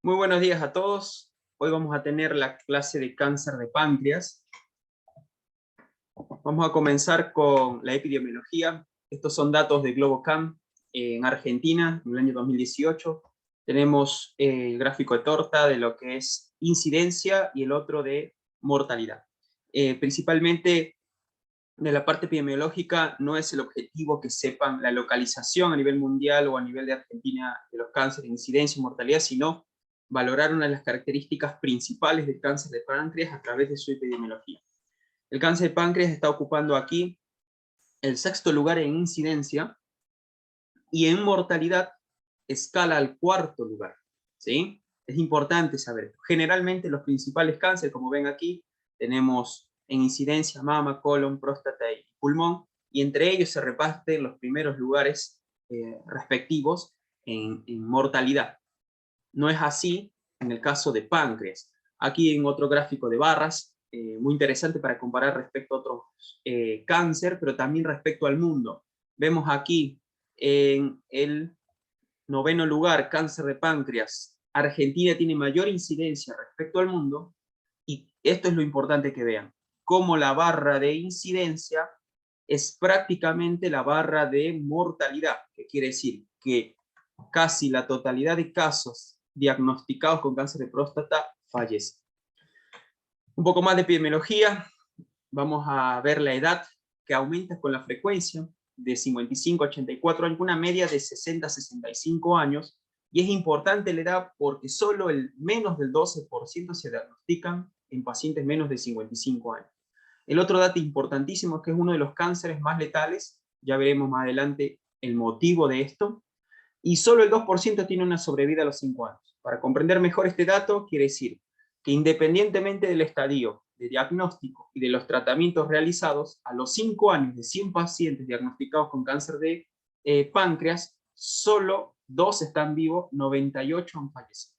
Muy buenos días a todos. Hoy vamos a tener la clase de cáncer de páncreas. Vamos a comenzar con la epidemiología. Estos son datos de Globocam en Argentina en el año 2018. Tenemos el gráfico de torta de lo que es incidencia y el otro de mortalidad. Principalmente de la parte epidemiológica no es el objetivo que sepan la localización a nivel mundial o a nivel de Argentina de los cánceres, incidencia y mortalidad, sino valorar una de las características principales del cáncer de páncreas a través de su epidemiología. El cáncer de páncreas está ocupando aquí el sexto lugar en incidencia y en mortalidad escala al cuarto lugar, ¿sí? Es importante saber esto. Generalmente los principales cánceres, como ven aquí, tenemos en incidencia mama, colon, próstata y pulmón, y entre ellos se reparten los primeros lugares respectivos en mortalidad. No es así en el caso de páncreas. Aquí en otro gráfico de barras, muy interesante para comparar respecto a otros cáncer, pero también respecto al mundo. Vemos aquí en el noveno lugar, cáncer de páncreas. Argentina tiene mayor incidencia respecto al mundo, y esto es lo importante que vean, cómo la barra de incidencia es prácticamente la barra de mortalidad, que quiere decir que casi la totalidad de casos diagnosticados con cáncer de próstata fallece. Un poco más de epidemiología, vamos a ver la edad que aumenta con la frecuencia de 55 a 84 años, una media de 60 a 65 años, y es importante la edad porque solo el menos del 12% se diagnostican en pacientes menos de 55 años. El otro dato importantísimo es que es uno de los cánceres más letales, ya veremos más adelante el motivo de esto, y solo el 2% tiene una sobrevida a los 5 años. Para comprender mejor este dato, quiere decir que independientemente del estadio de diagnóstico y de los tratamientos realizados, a los 5 años de 100 pacientes diagnosticados con cáncer de páncreas, solo 2 están vivos, 98 han fallecido.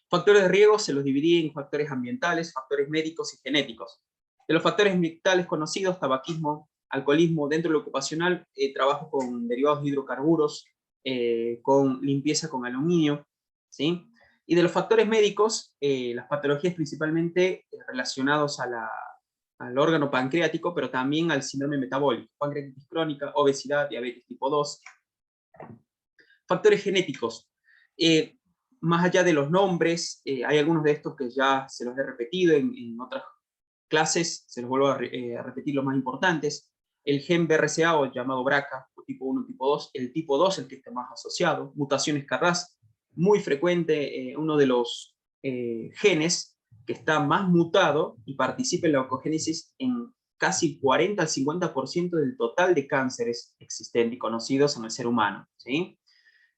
Factores de riesgo se los dividí en factores ambientales, factores médicos y genéticos. De los factores ambientales conocidos, tabaquismo, alcoholismo, dentro de lo ocupacional, trabajo con derivados de hidrocarburos, con limpieza con aluminio, ¿sí? Y de los factores médicos, las patologías principalmente relacionados al órgano pancreático, pero también al síndrome metabólico, pancreatitis crónica, obesidad, diabetes tipo 2. Factores genéticos. Más allá de los nombres, hay algunos de estos que ya se los he repetido en otras clases, se los vuelvo a repetir los más importantes. El gen BRCA o llamado BRCA, tipo 1, tipo 2, el tipo 2 el que está más asociado, mutaciones KRAS, muy frecuente, uno de los genes que está más mutado y participa en la oncogénesis en casi 40 al 50% del total de cánceres existentes y conocidos en el ser humano, ¿sí?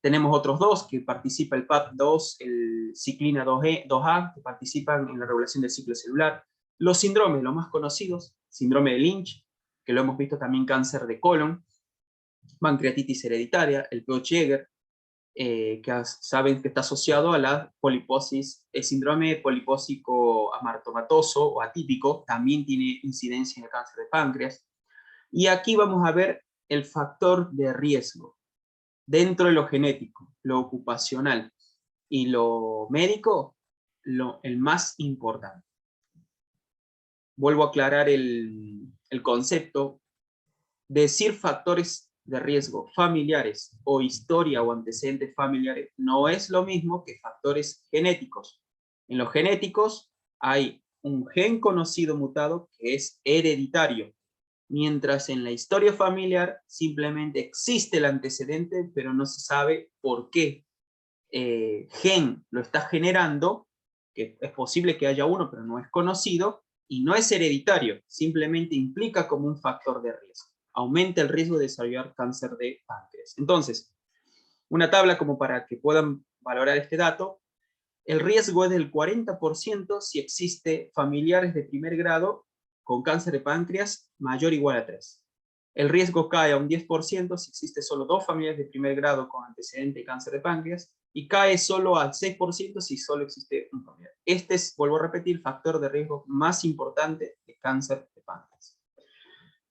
Tenemos otros dos que participa el PAP2, el ciclina 2A, que participan en la regulación del ciclo celular. Los síndromes, los más conocidos, síndrome de Lynch, que lo hemos visto también cáncer de colon, pancreatitis hereditaria, el Peutz-Jeghers, que saben que está asociado a la poliposis, el síndrome polipósico amartomatoso o atípico, también tiene incidencia en el cáncer de páncreas. Y aquí vamos a ver el factor de riesgo. Dentro de lo genético, lo ocupacional y lo médico, el más importante. Vuelvo a aclarar el concepto. Decir factores de riesgo familiares o historia o antecedentes familiares no es lo mismo que factores genéticos. En los genéticos hay un gen conocido mutado que es hereditario, mientras en la historia familiar simplemente existe el antecedente, pero no se sabe por qué gen lo está generando, que es posible que haya uno, pero no es conocido, y no es hereditario, simplemente implica como un factor de riesgo. Aumenta el riesgo de desarrollar cáncer de páncreas. Entonces, una tabla como para que puedan valorar este dato, el riesgo es del 40% si existe familiares de primer grado con cáncer de páncreas mayor o igual a 3. El riesgo cae a un 10% si existe solo 2 familiares de primer grado con antecedente de cáncer de páncreas, y cae solo al 6% si solo existe un familiar. Este es, vuelvo a repetir, el factor de riesgo más importante de cáncer de páncreas.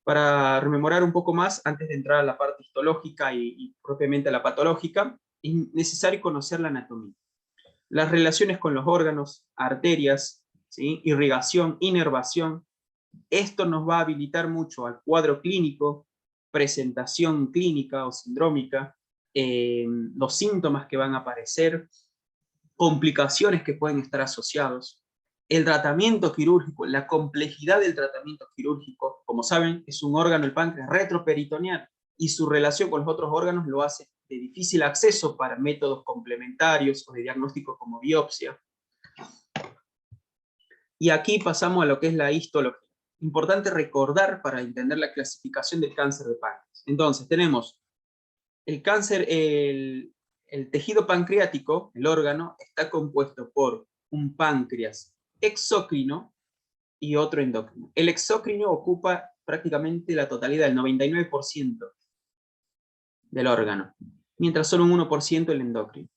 Para rememorar un poco más, antes de entrar a la parte histológica y propiamente a la patológica, es necesario conocer la anatomía. Las relaciones con los órganos, arterias, ¿sí? Irrigación, inervación. Esto nos va a habilitar mucho al cuadro clínico, presentación clínica o sindrómica, los síntomas que van a aparecer, complicaciones que pueden estar asociados, el tratamiento quirúrgico, la complejidad del tratamiento quirúrgico. Como saben, es un órgano, el páncreas, retroperitoneal, y su relación con los otros órganos lo hace de difícil acceso para métodos complementarios o de diagnóstico como biopsia. Y aquí pasamos a lo que es la histología. Importante recordar para entender la clasificación del cáncer de páncreas. Entonces, tenemos el cáncer, el tejido pancreático, el órgano, está compuesto por un páncreas exócrino y otro endocrino. El exócrino ocupa prácticamente la totalidad, el 99% del órgano, mientras solo un 1% el endocrino.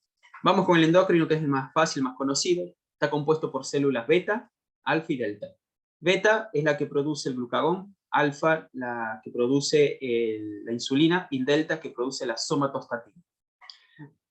Vamos con el endocrino, que es el más fácil, más conocido. Está compuesto por células beta, alfa y delta. Beta es la que produce el glucagón, alfa la que produce la insulina y delta que produce la somatostatina.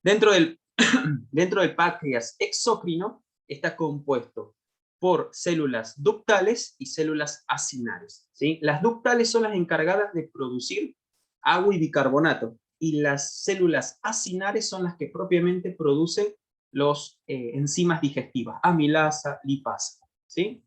Dentro del páncreas exócrino está compuesto por células ductales y células acinares, ¿sí? Las ductales son las encargadas de producir agua y bicarbonato, y las células acinares son las que propiamente producen los enzimas digestivas, amilasa, lipasa, ¿sí?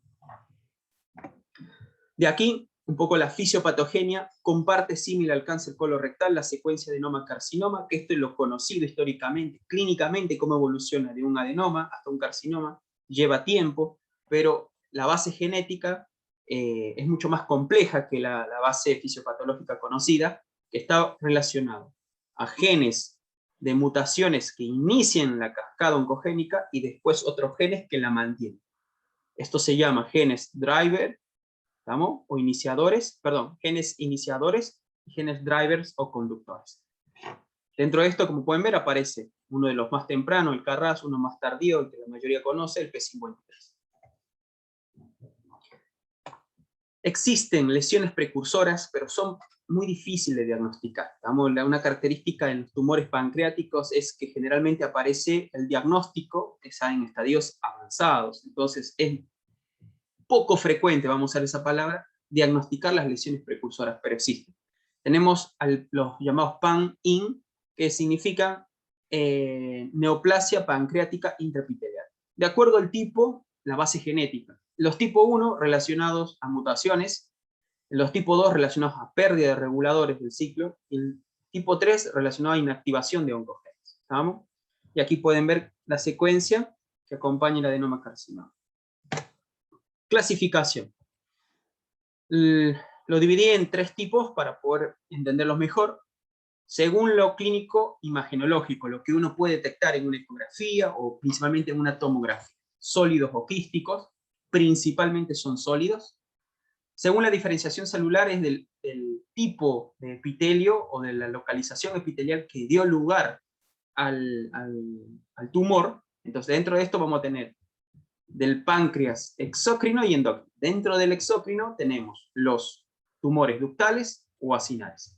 De aquí, un poco la fisiopatogenia, comparte similar al cáncer colorectal la secuencia adenoma-carcinoma, que esto es lo conocido históricamente, clínicamente, cómo evoluciona de un adenoma hasta un carcinoma, lleva tiempo, pero la base genética es mucho más compleja que la base fisiopatológica conocida, que está relacionado a genes de mutaciones que inician la cascada oncogénica y después otros genes que la mantienen. Esto se llama genes driver, ¿estamos? O iniciadores, perdón, genes iniciadores y genes drivers o conductores. Dentro de esto, como pueden ver, aparece uno de los más tempranos, el KRAS, uno más tardío, el que la mayoría conoce, el P53. Existen lesiones precursoras, pero son muy difíciles de diagnosticar. Una característica de los tumores pancreáticos es que generalmente aparece el diagnóstico que está en estadios avanzados. Entonces es poco frecuente, vamos a usar esa palabra, diagnosticar las lesiones precursoras, pero existen. Tenemos los llamados PAN-IN, que significan neoplasia pancreática intraepitelial. De acuerdo al tipo, la base genética. Los tipo 1 relacionados a mutaciones, los tipo 2 relacionados a pérdida de reguladores del ciclo, y el tipo 3 relacionado a inactivación de oncogenes. ¿Estamos? Y aquí pueden ver la secuencia que acompaña el adenomacarcinoma. Clasificación. Lo dividí en 3 tipos para poder entenderlos mejor. Según lo clínico imagenológico, lo que uno puede detectar en una ecografía o principalmente en una tomografía. Sólidos o quísticos, principalmente son sólidos. Según la diferenciación celular es del tipo de epitelio o de la localización epitelial que dio lugar al tumor. Entonces dentro de esto vamos a tener del páncreas exócrino y endocrino. Dentro del exócrino tenemos los tumores ductales o acinares.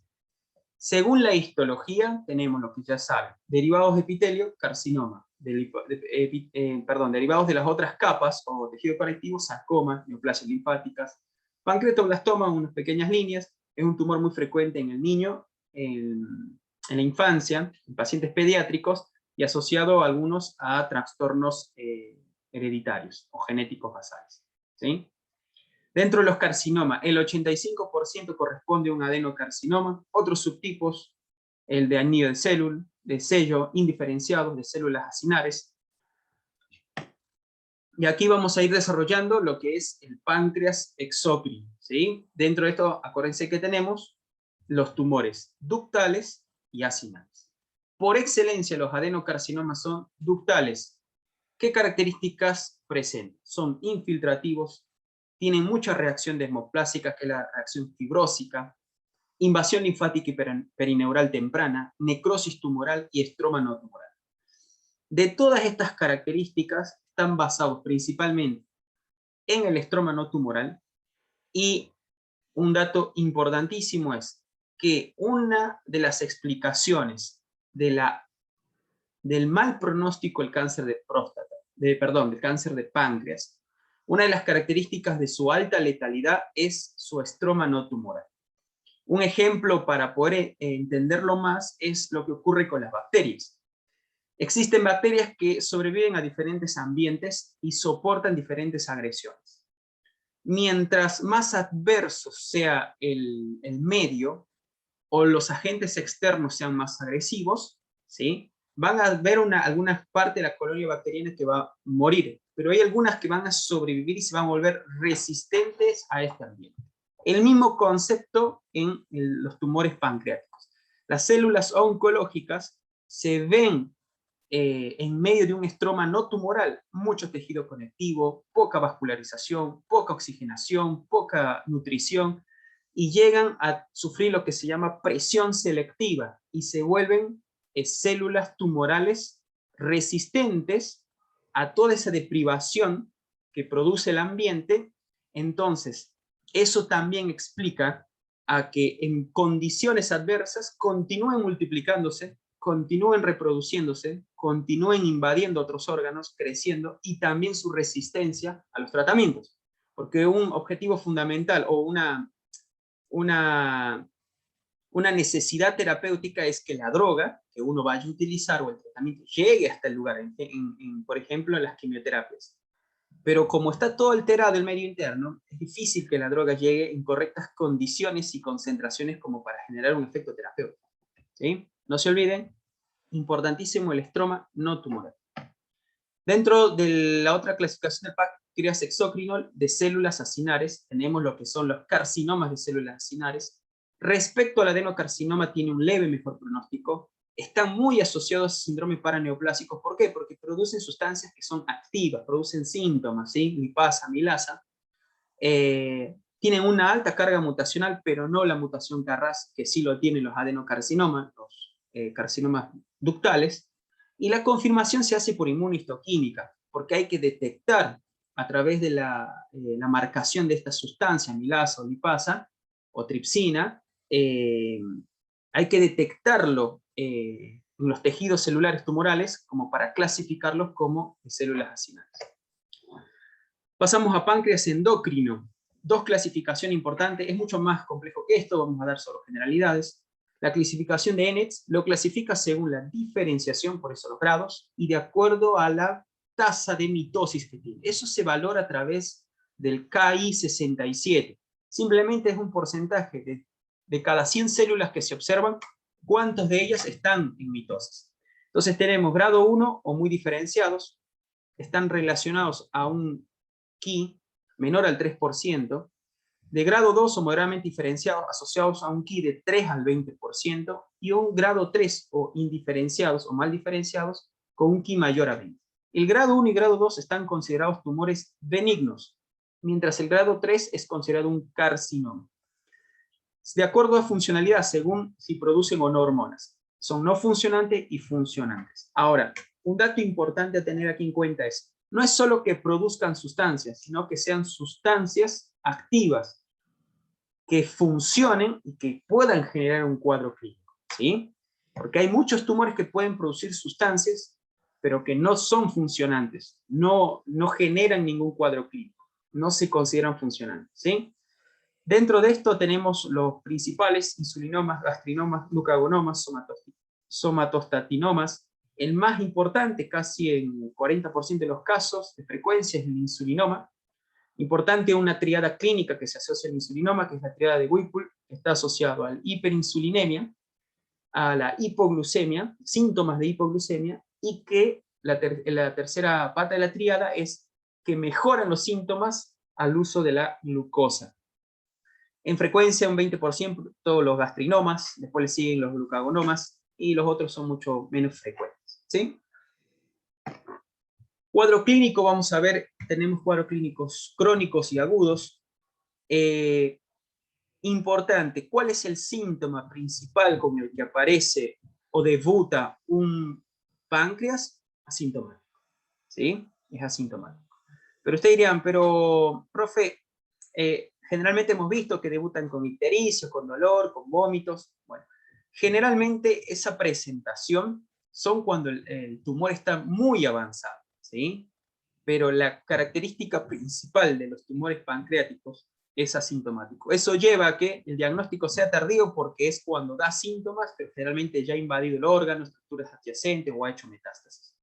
Según la histología, tenemos lo que ya saben, derivados de epitelio, carcinoma, derivados de las otras capas o tejido conectivo, sarcoma, neoplasias linfáticas, pancreatoblastoma, unas pequeñas líneas, es un tumor muy frecuente en el niño, en la infancia, en pacientes pediátricos, y asociado a algunos a trastornos hereditarios o genéticos basales, ¿sí? Dentro de los carcinomas, el 85% corresponde a un adenocarcinoma, otros subtipos, el de anillo de sello indiferenciados de células acinares. Y aquí vamos a ir desarrollando lo que es el páncreas exócrino, ¿sí? Dentro de esto, acuérdense que tenemos los tumores ductales y acinares. Por excelencia, los adenocarcinomas son ductales. ¿Qué características presentan? Son infiltrativos, tienen mucha reacción desmoplásica, que es la reacción fibrósica, invasión linfática y perineural temprana, necrosis tumoral y estroma no tumoral. De todas estas características están basados principalmente en el estroma no tumoral, y un dato importantísimo es que una de las explicaciones del mal pronóstico del cáncer de próstata del cáncer de páncreas. Una de las características de su alta letalidad es su estroma no tumoral. Un ejemplo para poder entenderlo más es lo que ocurre con las bacterias. Existen bacterias que sobreviven a diferentes ambientes y soportan diferentes agresiones. Mientras más adverso sea el medio o los agentes externos sean más agresivos, ¿sí?, van a haber alguna parte de la colonia bacteriana que va a morir, pero hay algunas que van a sobrevivir y se van a volver resistentes a este ambiente. El mismo concepto en los tumores pancreáticos. Las células oncológicas se ven en medio de un estroma no tumoral, mucho tejido conectivo, poca vascularización, poca oxigenación, poca nutrición, y llegan a sufrir lo que se llama presión selectiva y se vuelven células tumorales resistentes a toda esa deprivación que produce el ambiente. Entonces, eso también explica a que en condiciones adversas continúen multiplicándose, continúen reproduciéndose, continúen invadiendo otros órganos, creciendo, y también su resistencia a los tratamientos. Porque un objetivo fundamental o una necesidad terapéutica es que la droga que uno vaya a utilizar o el tratamiento llegue hasta el lugar, por ejemplo, en las quimioterapias. Pero como está todo alterado el medio interno, es difícil que la droga llegue en correctas condiciones y concentraciones como para generar un efecto terapéutico, ¿sí? No se olviden, importantísimo el estroma no tumoral. Dentro de la otra clasificación del páncreas exócrino de células acinares, tenemos lo que son los carcinomas de células acinares. Respecto al adenocarcinoma, tiene un leve mejor pronóstico. Están muy asociados a síndrome paraneoplásico. ¿Por qué? Porque producen sustancias que son activas, producen síntomas, ¿sí? Lipasa, amilasa. Tienen una alta carga mutacional, pero no la mutación Carras, que sí lo tienen los adenocarcinomas, los carcinomas ductales. Y la confirmación se hace por inmunistoquímica, porque hay que detectar a través de la marcación de esta sustancia, amilasa o lipasa, o tripsina, hay que detectarlo en los tejidos celulares tumorales como para clasificarlos como células acinares. Pasamos a páncreas endocrino. Dos clasificaciones importantes, es mucho más complejo que esto, vamos a dar solo generalidades. La clasificación de ENETS lo clasifica según la diferenciación, por eso los grados, y de acuerdo a la tasa de mitosis que tiene. Eso se valora a través del KI67. Simplemente es un porcentaje de cada 100 células que se observan, cuántos de ellas están en mitosis. Entonces tenemos grado 1 o muy diferenciados, están relacionados a un Ki menor al 3%, de grado 2 o moderadamente diferenciados asociados a un Ki de 3 al 20%, y un grado 3 o indiferenciados o mal diferenciados con un Ki mayor a 20. El grado 1 y grado 2 están considerados tumores benignos, mientras el grado 3 es considerado un carcinoma. De acuerdo a funcionalidad, según si producen o no hormonas. Son no funcionantes y funcionantes. Ahora, un dato importante a tener aquí en cuenta es, no es solo que produzcan sustancias, sino que sean sustancias activas, que funcionen y que puedan generar un cuadro clínico, ¿sí? Porque hay muchos tumores que pueden producir sustancias, pero que no son funcionantes, no generan ningún cuadro clínico, no se consideran funcionantes, ¿sí? Dentro de esto tenemos los principales: insulinomas, gastrinomas, glucagonomas, somatostatinomas. El más importante, casi en 40% de los casos de frecuencia, es el insulinoma. Importante una triada clínica que se asocia al insulinoma, que es la triada de Whipple, que está asociado a la hiperinsulinemia, a la hipoglucemia, síntomas de hipoglucemia, y que la tercera pata de la triada es que mejoran los síntomas al uso de la glucosa. En frecuencia, un 20% todos los gastrinomas, después le siguen los glucagonomas, y los otros son mucho menos frecuentes, ¿sí? Cuadro clínico, vamos a ver, tenemos cuadros clínicos crónicos y agudos. Importante, ¿cuál es el síntoma principal con el que aparece o debuta un páncreas? Asintomático, ¿sí? Es asintomático. Pero ustedes dirían, pero, profe, generalmente hemos visto que debutan con ictericia, con dolor, con vómitos. Bueno, generalmente esa presentación son cuando el tumor está muy avanzado, ¿sí? pero la característica principal de los tumores pancreáticos es asintomático. Eso lleva a que el diagnóstico sea tardío porque es cuando da síntomas, pero generalmente ya ha invadido el órgano, estructuras adyacentes o ha hecho metástasis.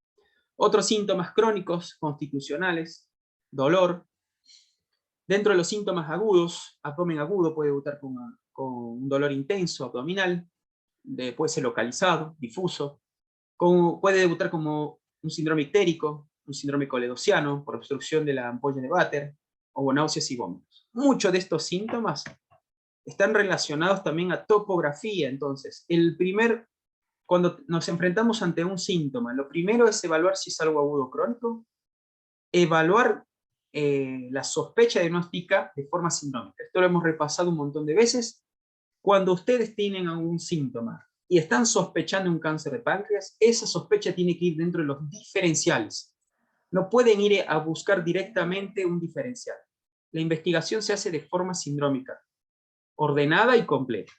Otros síntomas crónicos constitucionales, dolor. Dentro de los síntomas agudos, abdomen agudo puede debutar con un dolor intenso abdominal, puede ser localizado, difuso, puede debutar como un síndrome ictérico, un síndrome coledociano por obstrucción de la ampolla de Vater, o náuseas y vómitos. Muchos de estos síntomas están relacionados también a topografía. Entonces, cuando nos enfrentamos ante un síntoma, lo primero es evaluar si es algo agudo o crónico, evaluar la sospecha diagnóstica de forma sindrómica. Esto lo hemos repasado un montón de veces. Cuando ustedes tienen algún síntoma y están sospechando un cáncer de páncreas, esa sospecha tiene que ir dentro de los diferenciales. No pueden ir a buscar directamente un diferencial. La investigación se hace de forma sindrómica, ordenada y completa.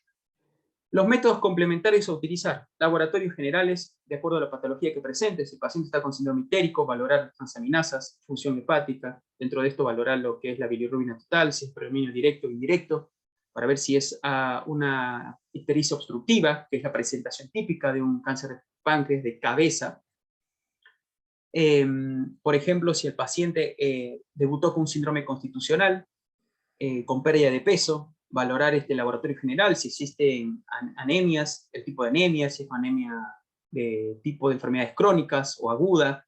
Los métodos complementarios a utilizar: laboratorios generales, de acuerdo a la patología que presente. Si el paciente está con síndrome ictérico, valorar transaminasas, función hepática. Dentro de esto, valorar lo que es la bilirrubina total, si es predominio directo o indirecto, para ver si es una ictericia obstructiva, que es la presentación típica de un cáncer de páncreas de cabeza. Por ejemplo, si el paciente debutó con un síndrome constitucional, con pérdida de peso, valorar este laboratorio general, si existen anemias, el tipo de anemia, si es una anemia de tipo de enfermedades crónicas o aguda.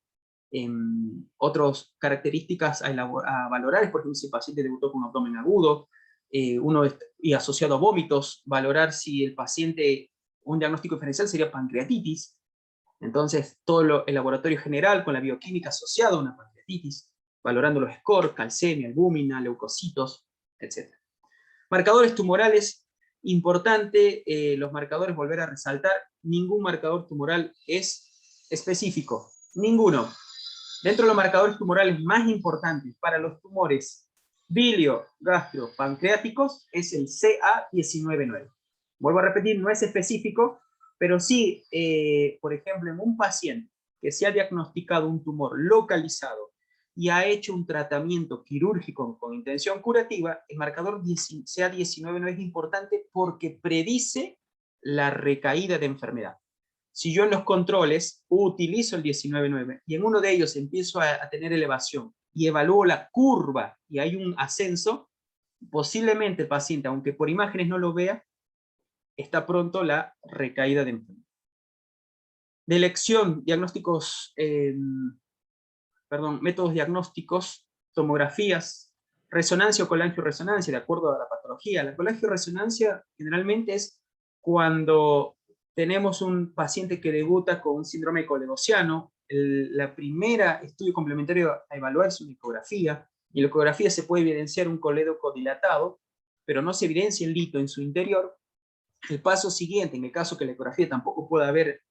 Otras características a valorar es, por ejemplo, si el paciente debutó con un abdomen agudo, y asociado a vómitos, valorar si el paciente, un diagnóstico diferencial sería pancreatitis. Entonces, todo el laboratorio general con la bioquímica asociada a una pancreatitis, valorando los scores, calcemia, albúmina, leucocitos, etc. Marcadores tumorales, importante, los marcadores, volver a resaltar, ningún marcador tumoral es específico, ninguno. Dentro de los marcadores tumorales más importantes para los tumores bilio, gastro, pancreáticos es el CA199. Vuelvo a repetir, no es específico, pero sí, por ejemplo, en un paciente que se ha diagnosticado un tumor localizado y ha hecho un tratamiento quirúrgico con intención curativa, el marcador CA199 es importante porque predice la recaída de enfermedad. Si yo en los controles utilizo el 19.9 y en uno de ellos empiezo a tener elevación y evalúo la curva y hay un ascenso, posiblemente el paciente, aunque por imágenes no lo vea, está pronto la recaída de enfermedad. De elección, métodos diagnósticos, tomografías, resonancia o colangioresonancia, de acuerdo a la patología. La colangioresonancia generalmente es cuando tenemos un paciente que debuta con un síndrome coledociano. La primera estudio complementario a evaluar es una ecografía, y en la ecografía se puede evidenciar un colédoco dilatado, pero no se evidencia el lito en su interior. El paso siguiente, en el caso que la ecografía tampoco pueda haber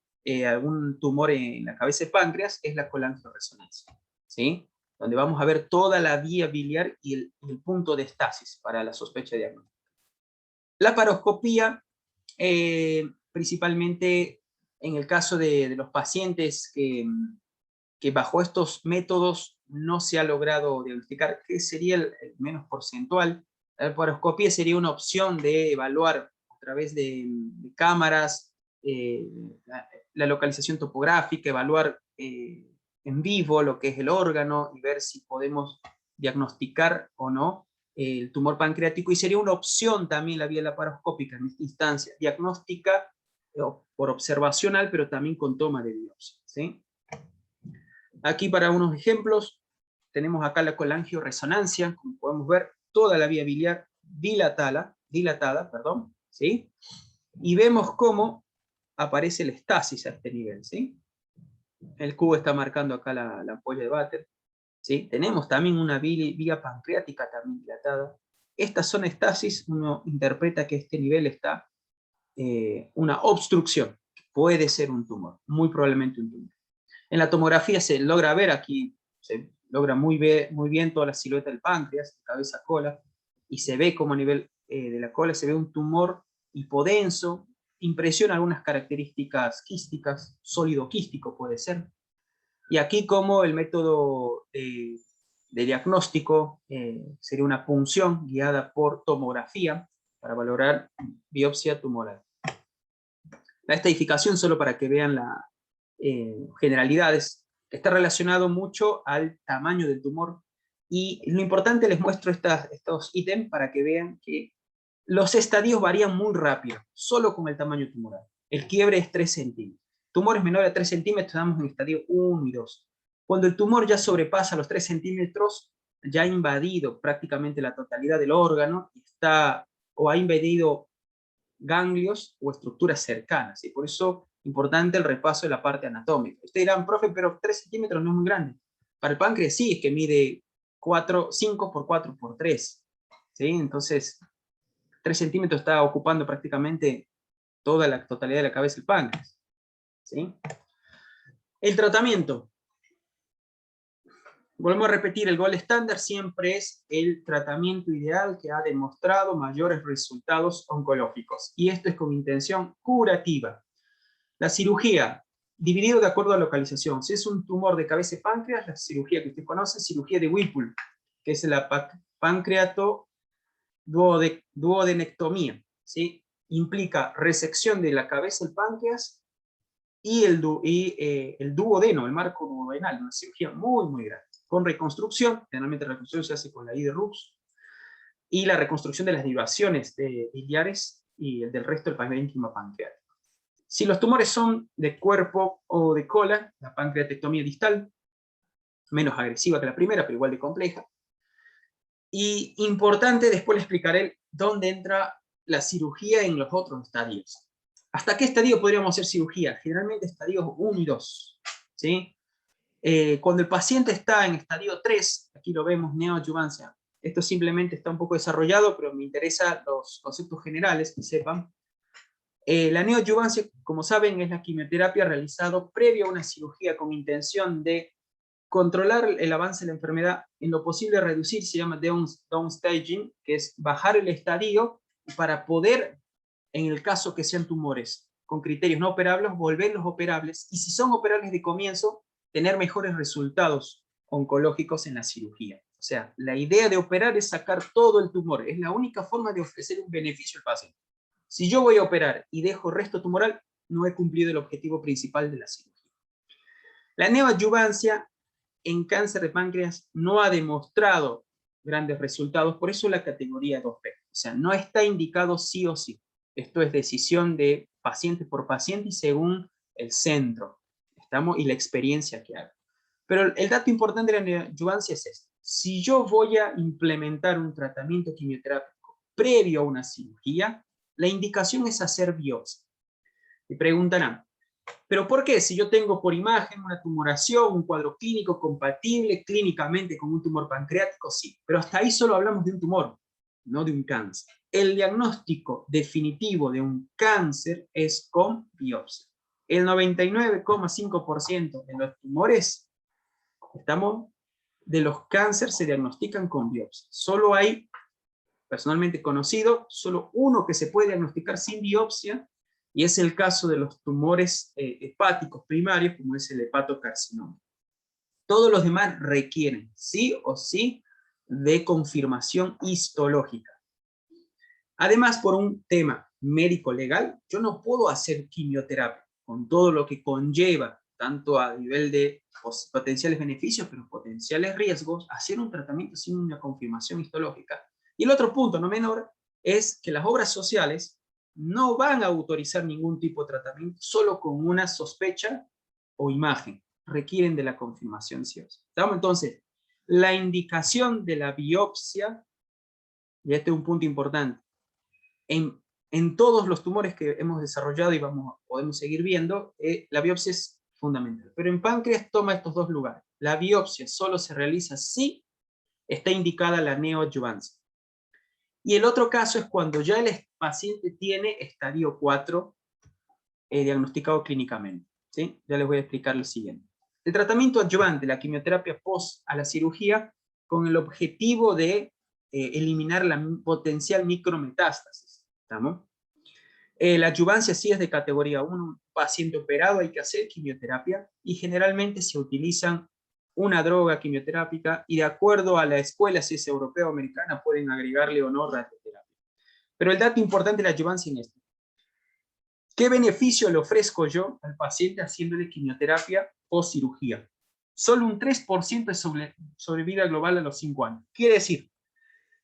algún tumor en la cabeza de páncreas, es la colangioresonancia, ¿sí? Donde vamos a ver toda la vía biliar y el punto de estasis para la sospecha diagnóstica. La paroscopía, principalmente en el caso de los pacientes que bajo estos métodos no se ha logrado diagnosticar, que sería el menos porcentual. La paroscopía sería una opción de evaluar a través de cámaras, la localización topográfica, evaluar en vivo lo que es el órgano y ver si podemos diagnosticar o no el tumor pancreático, y sería una opción también la vía laparoscópica en esta instancia, diagnóstica por observacional, pero también con toma de biopsia, ¿sí? Aquí para unos ejemplos, tenemos acá la colangioresonancia, como podemos ver, toda la vía biliar dilatada, ¿sí? Y vemos cómo aparece el estasis a este nivel, ¿sí? El cubo está marcando acá la ampolla de Vater, ¿sí? Tenemos también una vía pancreática también dilatada. Esta zona estasis, uno interpreta que este nivel está una obstrucción, puede ser un tumor, muy probablemente un tumor. En la tomografía se logra ver, aquí se logra muy bien toda la silueta del páncreas, cabeza, cola, y se ve como a nivel de la cola se ve un tumor hipodenso, impresiona algunas características quísticas, sólido quístico puede ser. Y aquí como el método de diagnóstico sería una punción guiada por tomografía para valorar biopsia tumoral. La estadificación, solo para que vean las generalidades, está relacionado mucho al tamaño del tumor. Y lo importante, les muestro estos ítems para que vean que los estadios varían muy rápido, solo con el tamaño tumoral. El quiebre es 3 centímetros. Tumores menores a 3 centímetros estamos en estadio 1 y 2. Cuando el tumor ya sobrepasa los 3 centímetros, ya ha invadido prácticamente la totalidad del órgano, o ha invadido ganglios o estructuras cercanas. Y por eso es importante el repaso de la parte anatómica. Ustedes dirán, profe, pero 3 centímetros no es muy grande. Para el páncreas sí, es que mide 5 por 4 por 3. ¿Sí? Entonces, 3 centímetros está ocupando prácticamente toda la totalidad de la cabeza del páncreas. ¿Sí? El tratamiento. Volvemos a repetir, el gold estándar siempre es el tratamiento ideal que ha demostrado mayores resultados oncológicos. Y esto es con intención curativa. La cirugía, dividido de acuerdo a localización. Si es un tumor de cabeza y páncreas, la cirugía que usted conoce, cirugía de Whipple, que es la pancreato duodenectomía. ¿Sí? Implica resección de la cabeza del páncreas y el duodeno, el marco duodenal, una cirugía muy, muy grande. Con reconstrucción, generalmente la reconstrucción se hace con la I de Rux, y la reconstrucción de las derivaciones biliares y del resto del parénquima pancreático. Si los tumores son de cuerpo o de cola, la pancreatectomía distal, menos agresiva que la primera, pero igual de compleja. Y importante, después le explicaré dónde entra la cirugía en los otros estadios. ¿Hasta qué estadio podríamos hacer cirugía? Generalmente estadios 1 y 2. ¿Sí? Cuando el paciente está en estadio 3, aquí lo vemos, neoadjuvancia. Esto simplemente está un poco desarrollado, pero me interesan los conceptos generales, que sepan. La neoadjuvancia, como saben, es la quimioterapia realizada previo a una cirugía con intención de controlar el avance de la enfermedad, en lo posible reducir, se llama downstaging, que es bajar el estadio para poder, en el caso que sean tumores con criterios no operables, volverlos operables, y si son operables de comienzo, tener mejores resultados oncológicos en la cirugía. O sea, la idea de operar es sacar todo el tumor, es la única forma de ofrecer un beneficio al paciente. Si yo voy a operar y dejo resto tumoral, no he cumplido el objetivo principal de la cirugía. La neoadjuvancia en cáncer de páncreas no ha demostrado grandes resultados, por eso la categoría 2B. O sea, no está indicado sí o sí. Esto es decisión de paciente por paciente y según el centro y la experiencia que haga. Pero el dato importante de la neoadjuvancia es esto. Si yo voy a implementar un tratamiento quimioterápico previo a una cirugía, la indicación es hacer biopsia. Y preguntarán, ¿pero por qué? Si yo tengo por imagen una tumoración, un cuadro clínico compatible clínicamente con un tumor pancreático, sí. Pero hasta ahí solo hablamos de un tumor, no de un cáncer. El diagnóstico definitivo de un cáncer es con biopsia. El 99,5% de los tumores, de los cánceres se diagnostican con biopsia. Solo hay, personalmente conocido, solo uno que se puede diagnosticar sin biopsia, y es el caso de los tumores hepáticos primarios, como es el hepatocarcinoma. Todos los demás requieren, sí o sí, de confirmación histológica. Además, por un tema médico-legal, yo no puedo hacer quimioterapia, con todo lo que conlleva, tanto a nivel de potenciales beneficios, pero potenciales riesgos, hacer un tratamiento sin una confirmación histológica. Y el otro punto, no menor, es que las obras sociales no van a autorizar ningún tipo de tratamiento solo con una sospecha o imagen. Requieren de la confirmación sí o sí. ¿Estamos? Entonces, la indicación de la biopsia, y este es un punto importante, en todos los tumores que hemos desarrollado y podemos seguir viendo, la biopsia es fundamental. Pero en páncreas toma estos dos lugares. La biopsia solo se realiza si está indicada la neoadjuvancia. Y el otro caso es cuando ya el paciente tiene estadio 4 diagnosticado clínicamente. ¿Sí? Ya les voy a explicar lo siguiente. El tratamiento adyuvante, la quimioterapia post a la cirugía, con el objetivo de eliminar la potencial micrometástasis. ¿Estamos? La adyuvancia sí es de categoría 1, un paciente operado hay que hacer quimioterapia y generalmente se utilizan una droga quimioterápica y de acuerdo a la escuela, si es europea o americana, pueden agregarle o no radioterapia. Pero el dato importante de la adyuvancia en esto. ¿Qué beneficio le ofrezco yo al paciente haciéndole quimioterapia o cirugía? Solo un 3% de sobrevida global a los 5 años. Quiere decir,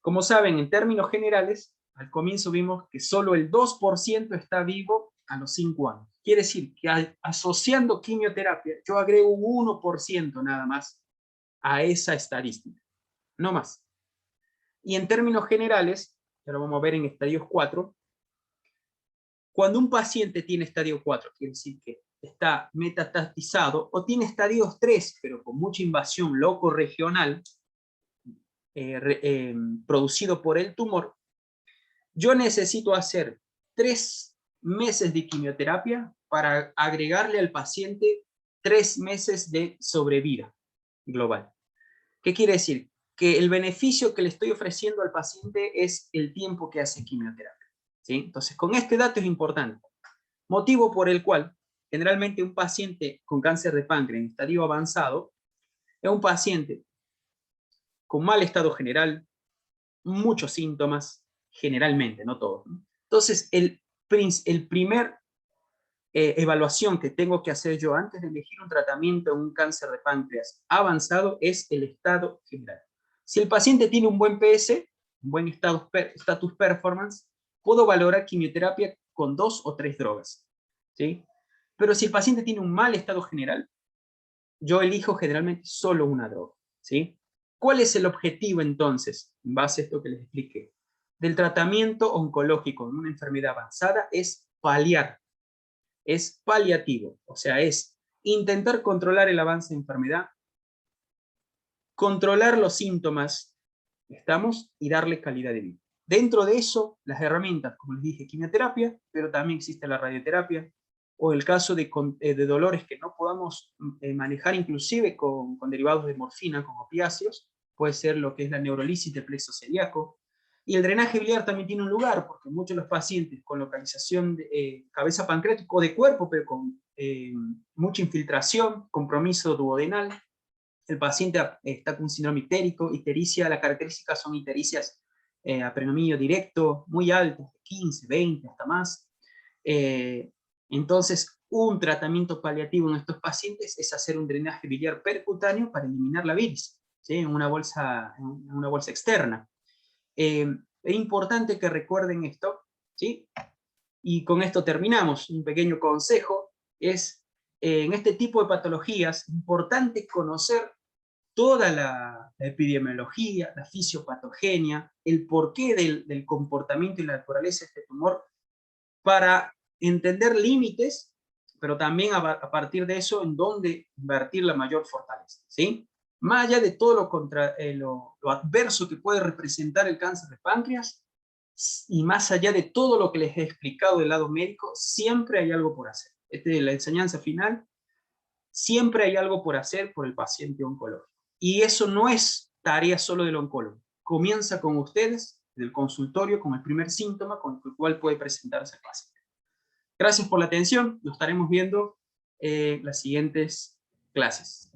como saben, en términos generales, al comienzo vimos que solo el 2% está vivo a los 5 años. Quiere decir que asociando quimioterapia, yo agrego un 1% nada más a esa estadística, no más. Y en términos generales, ya lo vamos a ver en estadios 4, cuando un paciente tiene estadio 4, quiere decir que está metastatizado, o tiene estadios 3, pero con mucha invasión loco-regional, producido por el tumor, yo necesito hacer 3 meses de quimioterapia para agregarle al paciente 3 meses de sobrevida global. ¿Qué quiere decir? Que el beneficio que le estoy ofreciendo al paciente es el tiempo que hace quimioterapia, ¿sí? Entonces, con este dato es importante. Motivo por el cual, generalmente un paciente con cáncer de páncreas en estadio avanzado es un paciente con mal estado general, muchos síntomas, generalmente, no todos, ¿no? Entonces, el primer evaluación que tengo que hacer yo antes de elegir un tratamiento en un cáncer de páncreas avanzado es el estado general. Si el paciente tiene un buen PS, un buen status performance, puedo valorar quimioterapia con 2 o 3 drogas, ¿sí? Pero si el paciente tiene un mal estado general, yo elijo generalmente solo una droga, ¿sí? ¿Cuál es el objetivo entonces, en base a esto que les expliqué, del tratamiento oncológico en una enfermedad avanzada? Es paliar, es paliativo, o sea, es intentar controlar el avance de enfermedad, controlar los síntomas, ¿estamos? Y darle calidad de vida. Dentro de eso, las herramientas, como les dije, quimioterapia, pero también existe la radioterapia, o el caso de dolores que no podamos manejar inclusive con derivados de morfina, con opiáceos, puede ser lo que es la neurolisis del plexo celíaco. Y el drenaje biliar también tiene un lugar, porque muchos de los pacientes con localización de cabeza pancreática o de cuerpo, pero con mucha infiltración, compromiso duodenal, el paciente está con un síndrome ictérico, ictericia, las características son ictericias a predominio directo, muy altas, 15, 20, hasta más. Entonces, un tratamiento paliativo en estos pacientes es hacer un drenaje biliar percutáneo para eliminar la bilis, ¿sí? en una bolsa externa. Es importante que recuerden esto, ¿sí? Y con esto terminamos. Un pequeño consejo es, en este tipo de patologías, es importante conocer toda la epidemiología, la fisiopatogenia, el porqué del comportamiento y la naturaleza de este tumor, para entender límites, pero también a partir de eso en dónde invertir la mayor fortaleza, ¿sí? Más allá de todo lo adverso que puede representar el cáncer de páncreas, y más allá de todo lo que les he explicado del lado médico, siempre hay algo por hacer. Esta es la enseñanza final. Siempre hay algo por hacer por el paciente oncológico. Y eso no es tarea solo del oncólogo. Comienza con ustedes, del consultorio, con el primer síntoma con el cual puede presentarse el paciente. Gracias por la atención. Nos estaremos viendo en las siguientes clases.